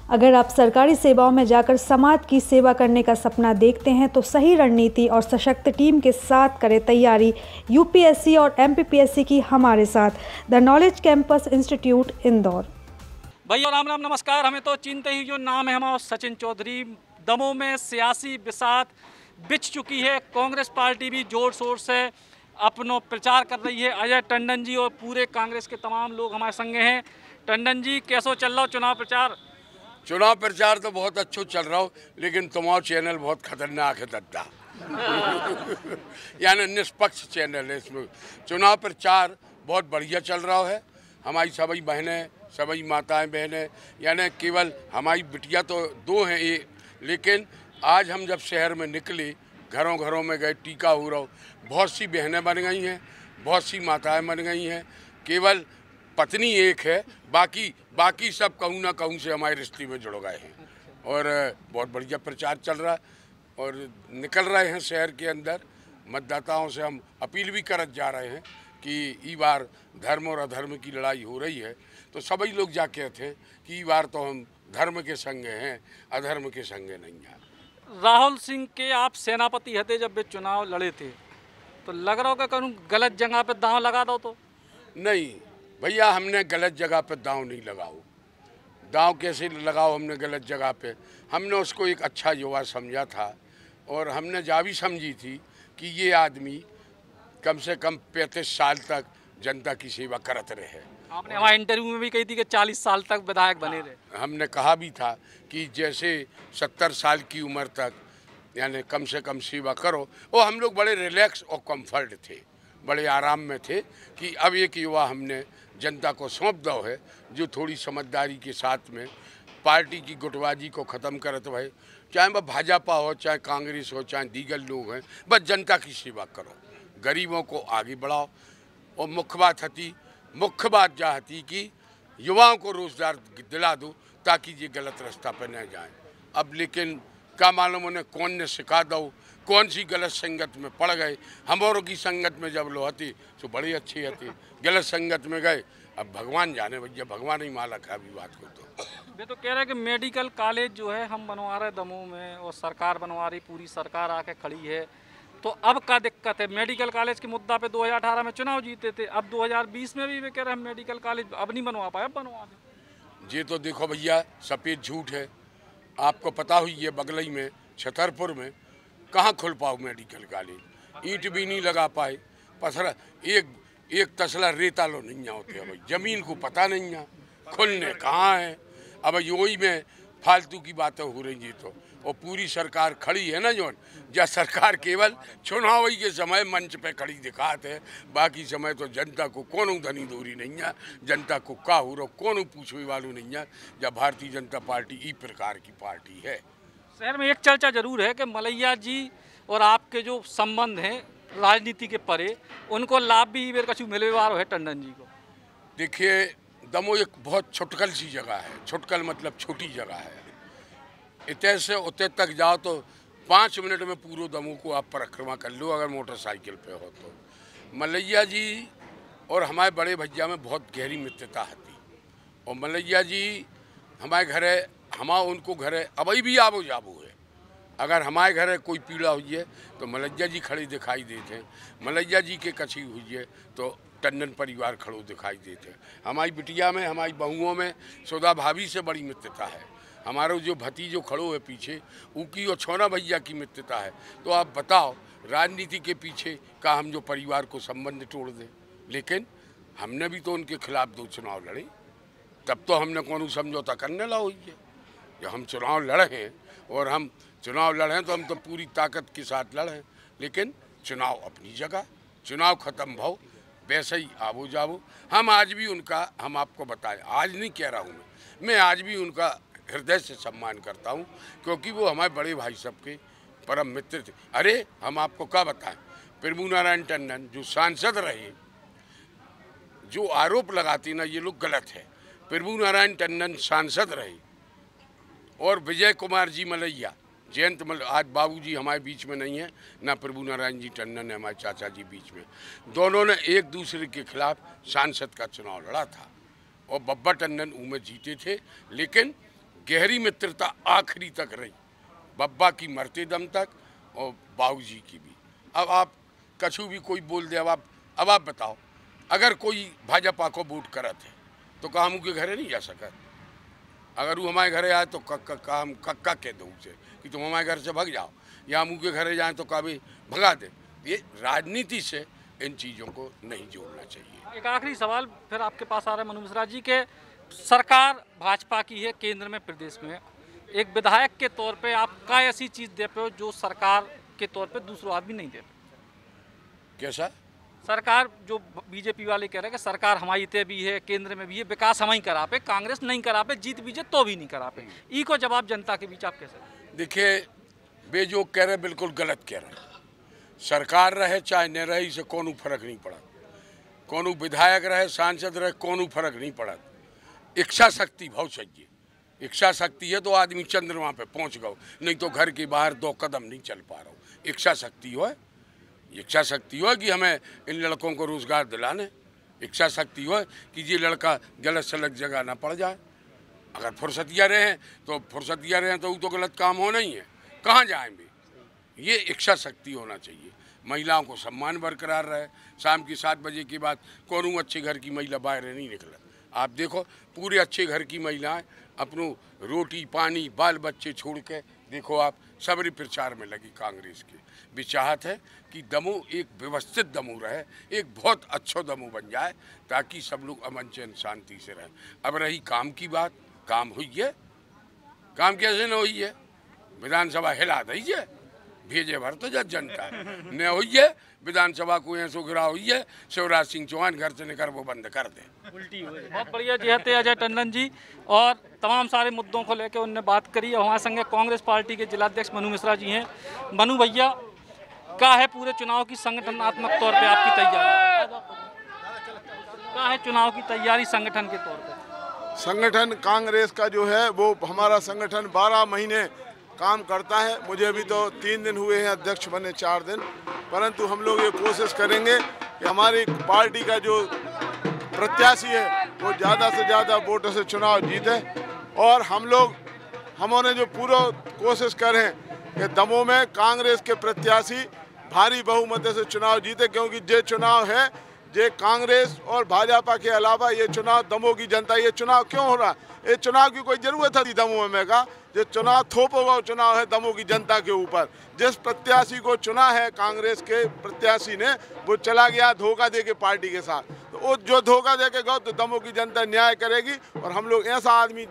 अगर आप सरकारी सेवाओं में जाकर समाज की सेवा करने का सपना देखते हैं तो सही रणनीति और सशक्त टीम के साथ करें तैयारी यूपीएससी और एमपीपीएससी की हमारे साथ। The knowledge campus institute Indore. भैया राम राम नमस्कार। हमें तो चिंता ही जो नाम है हमारा सचिन चौधरी। दमोह में सियासी बिसात बिछ चुकी है। कांग्रेस पार्टी भी जोर शोर से अपना प्रचार कर रही है। अजय टंडन जी और पूरे कांग्रेस के तमाम लोग हमारे संगे हैं। टंडन जी, कैसो चल रहा हो चुनाव प्रचार? चुनाव प्रचार तो बहुत अच्छा चल रहा हो, लेकिन तुम्हारा चैनल बहुत खतरनाक है दद्दा। यानी निष्पक्ष चैनल है। इसमें चुनाव प्रचार बहुत बढ़िया चल रहा है। हमारी सभी बहनें, सभी माताएं बहनें, यानी केवल हमारी बिटिया तो दो हैं ये, लेकिन आज हम जब शहर में निकले, घरों घरों में गए, टीका हो रहा हो, बहुत सी बहनें बन गई हैं, बहुत सी माताएं बन गई हैं। केवल पत्नी एक है, बाकी सब कहूँ ना कहूँ से हमारे रिश्ते में जुड़ गए हैं। और बहुत बढ़िया प्रचार चल रहा है और निकल रहे हैं शहर के अंदर। मतदाताओं से हम अपील भी करत जा रहे हैं कि ई बार धर्म और अधर्म की लड़ाई हो रही है, तो सभी लोग जा कहते हैं कि ई बार तो हम धर्म के संगे हैं, अधर्म के संगे नहीं हैं। राहुल सिंह के आप सेनापति हते जब वे चुनाव लड़े थे, तो लग रहा होगा कहीं गलत जगह पे दांव लगा दो? तो नहीं भैया, हमने गलत जगह पे दांव नहीं लगाओ। दांव कैसे लगाओ हमने गलत जगह पे? हमने उसको एक अच्छा युवा समझा था और हमने जा भी समझी थी कि ये आदमी कम से कम 35 साल तक जनता की सेवा करते रहे। आपने हमारे इंटरव्यू में भी कही थी कि 40 साल तक विधायक बने रहे। हमने कहा भी था कि जैसे 70 साल की उम्र तक यानी कम से कम सेवा करो। और हम लोग बड़े रिलैक्स और कंफर्ट थे, बड़े आराम में थे कि अब एक युवा हमने जनता को सौंप दो है, जो थोड़ी समझदारी के साथ में पार्टी की गुटबाजी को ख़त्म करत भाई, चाहे वह भाजपा हो, चाहे कांग्रेस हो, चाहे दीगर लोग हैं, बस जनता की सेवा करो, गरीबों को आगे बढ़ाओ। और मुख्य बात यह थी कि युवाओं को रोज़गार दिला दो ताकि ये गलत रास्ता पर न जाएं। अब लेकिन क्या मालूम उन्हें कौन ने सिखा दो, कौन सी गलत संगत में पड़ गए। हमारों की संगत में जब लो हती तो बड़ी अच्छी हती, गलत संगत में गए, अब भगवान जाने भैया, भगवान ही मालक है अभी बात को। तो वे तो कह रहे हैं कि मेडिकल कॉलेज जो है हम बनवा रहे दमोह में और सरकार बनवा रही, पूरी सरकार आके खड़ी है, तो अब क्या दिक्कत है? मेडिकल कॉलेज के मुद्दा पे 2018 में चुनाव जीते थे, अब 2020 में भी वे कह रहे हैं मेडिकल कॉलेज अब नहीं बनवा पाए, अब बनवा दें। ये तो देखो भैया, सफ़ेद झूठ है। आपको पता हुई है बगलई में छतरपुर में कहाँ खुल पाओ मेडिकल कॉलेज? ईंट भी नहीं लगा पाए, पथरा एक तसला रेता लो नहीं होते। भाई जमीन को पता नहीं है खुलने कहाँ है। अब यही में फालतू की बातें हो रही हैं। तो और पूरी सरकार खड़ी है ना, जो या सरकार केवल चुनाव के समय मंच पे खड़ी दिखाते हैं, बाकी समय तो जनता को कोनो धनी दूरी नहीं है, जनता को का हो रहा कोनो पूछने वालों नहीं है। जब भारतीय जनता पार्टी इस प्रकार की पार्टी है। शहर में एक चर्चा जरूर है कि मलैया जी और आपके जो संबंध हैं राजनीति के परे, उनको लाभ भी मेरे कछु मिले वार है टंडन जी को। देखिए, दमोह एक बहुत छुटकल सी जगह है। छुटकल मतलब छोटी जगह है। इतने से उतने तक जाओ तो 5 मिनट में पूरे दमोह को आप परिक्रमा कर लो अगर मोटरसाइकिल पे हो तो। मलैया जी और हमारे बड़े भैया में बहुत गहरी मित्रता थी और मलैया जी हमारे घरे, उनको घरे अभी भी आबो जाबो है। अगर हमारे घरे कोई पीड़ा हुई है तो मलैया जी खड़े दिखाई देते हैं, मलैया जी के कछी हुई है तो टंडन परिवार खड़ो दिखाई देते हैं। हमारी बिटिया में, हमारी बहुओं में सुधा भाभी से बड़ी मित्रता है। हमारा जो भतीजो खड़ो है पीछे, उनकी और छोना भैया की मित्रता है। तो आप बताओ, राजनीति के पीछे का हम जो परिवार को संबंध तोड़ दें? लेकिन हमने भी तो उनके खिलाफ 2 चुनाव लड़े, तब तो हमने कौन समझौता करने ला हुई है। जब हम चुनाव लड़े हैं और हम चुनाव लड़े तो हम तो पूरी ताकत के साथ लड़े, लेकिन चुनाव अपनी जगह, चुनाव ख़त्म भाव वैसे ही आबो जाबो। हम आज भी उनका, हम आपको बताएं, आज नहीं कह रहा हूँ मैं आज भी उनका हृदय से सम्मान करता हूँ, क्योंकि वो हमारे बड़े भाई साहब के परम मित्र थे। अरे हम आपको क्या बताएं, प्रभु नारायण टंडन जो सांसद रहे, जो आरोप लगाते ना ये लोग गलत है। प्रभु नारायण टंडन सांसद रहे और विजय कुमार जी मलैया, जयंत आज बाबूजी हमारे बीच में नहीं है, ना प्रभु नारायण जी टंडन है हमारे चाचा जी बीच में। दोनों ने एक दूसरे के खिलाफ सांसद का चुनाव लड़ा था और बब्बा टंडन उनमें जीते थे, लेकिन गहरी मित्रता आखिरी तक रही, बब्बा की मरते दम तक और बाबूजी की भी। अब आप कछु भी कोई बोल दे, अब आप बताओ, अगर कोई भाजपा को वोट करत है तो का हम के घरे नहीं जा सकत? अगर वो हमारे घरे आए तो हम कक्का कह दो उसे कि तुम हमारे घर से भाग जाओ, या हम के घरे जाएं तो कभी भगा दे। ये राजनीति से इन चीज़ों को नहीं जोड़ना चाहिए। एक आखिरी सवाल फिर आपके पास आ रहा है मनु मिश्रा जी के, सरकार भाजपा की है केंद्र में, प्रदेश में, एक विधायक के तौर पे आप क्या ऐसी चीज़ दे पे हो जो सरकार के तौर पे दूसरों आदमी नहीं दे? कैसा? सरकार जो बीजेपी वाले कह रहे हैं कि सरकार हमारी ते भी है, केंद्र में भी है, विकास हम ही करा पे, कांग्रेस नहीं करा पे, जीत बीजे तो भी नहीं करा पे, ई को जवाब जनता के बीच आप कैसे? देखिए, वे जो कह रहे बिल्कुल गलत कह रहे। सरकार रहे चाहे न रहे, इसे कोनो फर्क नहीं पड़ा। कोनो विधायक रहे, सांसद रहे, कोनो फर्क नहीं पड़ा। इच्छा शक्ति बहुत सही है। इच्छा शक्ति है तो आदमी चंद्रमा पे पहुंच गए, नहीं तो घर के बाहर 2 कदम नहीं चल पा रहा हूँ। इच्छा शक्ति हो, इच्छा शक्ति हो कि हमें इन लड़कों को रोजगार दिलाने, इच्छा शक्ति हो कि ये लड़का गलत सलत जगह ना पड़ जाए। अगर फुर्सतिया रहे तो फुर्सतिया रहे तो वो तो गलत काम होना ही है, कहाँ जाएंगे? ये इच्छा शक्ति होना चाहिए। महिलाओं को सम्मान बरकरार रहे। शाम की 7 बजे के बाद कौन अच्छे घर की महिला बाहर नहीं निकला। आप देखो, पूरे अच्छे घर की महिलाएं अपनों रोटी पानी बाल बच्चे छोड़ के देखो आप सबरी प्रचार में लगी कांग्रेस के। भी चाहत है कि दमोह एक व्यवस्थित दमोह रहे, एक बहुत अच्छा दमोह बन जाए ताकि सब लोग अमन चैन शांति से रहें। अब रही काम की बात, काम हुई है? काम कैसे न हुई है? विधानसभा हिला दीजिए, भेजे भर तो जज जनता न हुई है। विधानसभा को ऐसो गिरा हुई है, शिवराज सिंह चौहान घर से निकल वो बंद कर दे, उल्टी हुई। बहुत बढ़िया जी थे अजय टंडन जी, और तमाम सारे मुद्दों को लेकर उन्होंने बात करी। और हमारे संगे कांग्रेस पार्टी के जिलाध्यक्ष मनु मिश्रा जी हैं। मनु भैया, क्या है पूरे चुनाव की संगठनात्मक तौर पे आपकी तैयारी? क्या है चुनाव की तैयारी संगठन के तौर पे? संगठन कांग्रेस का जो है वो हमारा संगठन 12 महीने काम करता है। मुझे अभी तो 3 दिन हुए हैं, अध्यक्ष बने 4 दिन, परंतु हम लोग ये कोशिश करेंगे कि हमारी पार्टी का जो प्रत्याशी है वो ज़्यादा से ज़्यादा वोटों से चुनाव जीते। और हमने जो पूरा कोशिश करें कि दमोह में कांग्रेस के प्रत्याशी भारी बहुमत से चुनाव जीते, क्योंकि ये चुनाव है ये कांग्रेस और भाजपा के अलावा ये चुनाव दमोह की जनता, ये चुनाव क्यों हो रहा है? ये चुनाव की कोई ज़रूरत थी दमोह में का? ये चुनाव थोप हुआ चुनाव है दमोह की जनता के ऊपर। जिस प्रत्याशी को चुना है कांग्रेस के प्रत्याशी ने, वो चला गया धोखा दे के पार्टी के साथ। तो वो जो धोखा दे के गए तो दमोह की जनता न्याय करेगी, और हम लोग ऐसा आदमी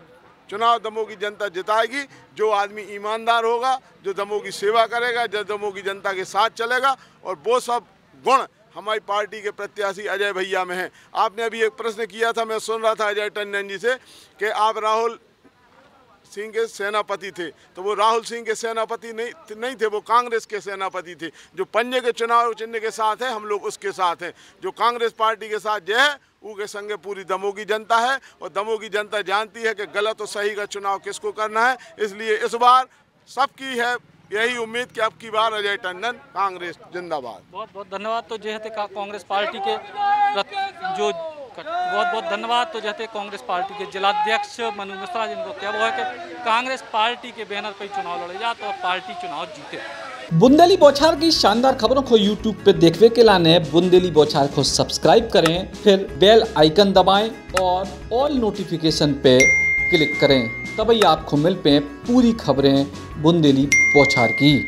चुनाव दमोह की जनता जिताएगी जो आदमी ईमानदार होगा, जो दमोह की सेवा करेगा, जो दमोह की जनता के साथ चलेगा। और वो सब गुण हमारी पार्टी के प्रत्याशी अजय भैया में है। आपने अभी एक प्रश्न किया था, मैं सुन रहा था अजय टंडन जी से कि आप राहुल सिंह के सेनापति थे, तो वो राहुल सिंह के सेनापति नहीं थे, वो कांग्रेस के सेनापति थे। जो पंजे के चुनाव चिन्ह के साथ है, हम लोग उसके साथ हैं। जो कांग्रेस पार्टी के साथ जो है उसके संगे पूरी दमोह की जनता है, और दमोह की जनता जानती है कि गलत और सही का चुनाव किसको करना है। इसलिए इस बार सबकी है यही उम्मीद कि अब की बार अजय टंडन कांग्रेस जिंदाबाद। बहुत बहुत धन्यवाद। तो जहते कांग्रेस पार्टी के जो बहुत बहुत धन्यवाद। तो जहते कांग्रेस पार्टी के जिलाध्यक्ष मनु मिश्रा जिनको क्या वो है कि कांग्रेस पार्टी के बैनर पर चुनाव लड़े जा तो पार्टी चुनाव जीते। बुंदेली बौछार की शानदार खबरों को YouTube पे देखने के लिए बुंदेली बौछार को सब्सक्राइब करें, फिर बेल आइकन दबाएं और ऑल नोटिफिकेशन पे क्लिक करें, तभी आपको मिल पे पूरी खबरें बुंदेली बौछार की।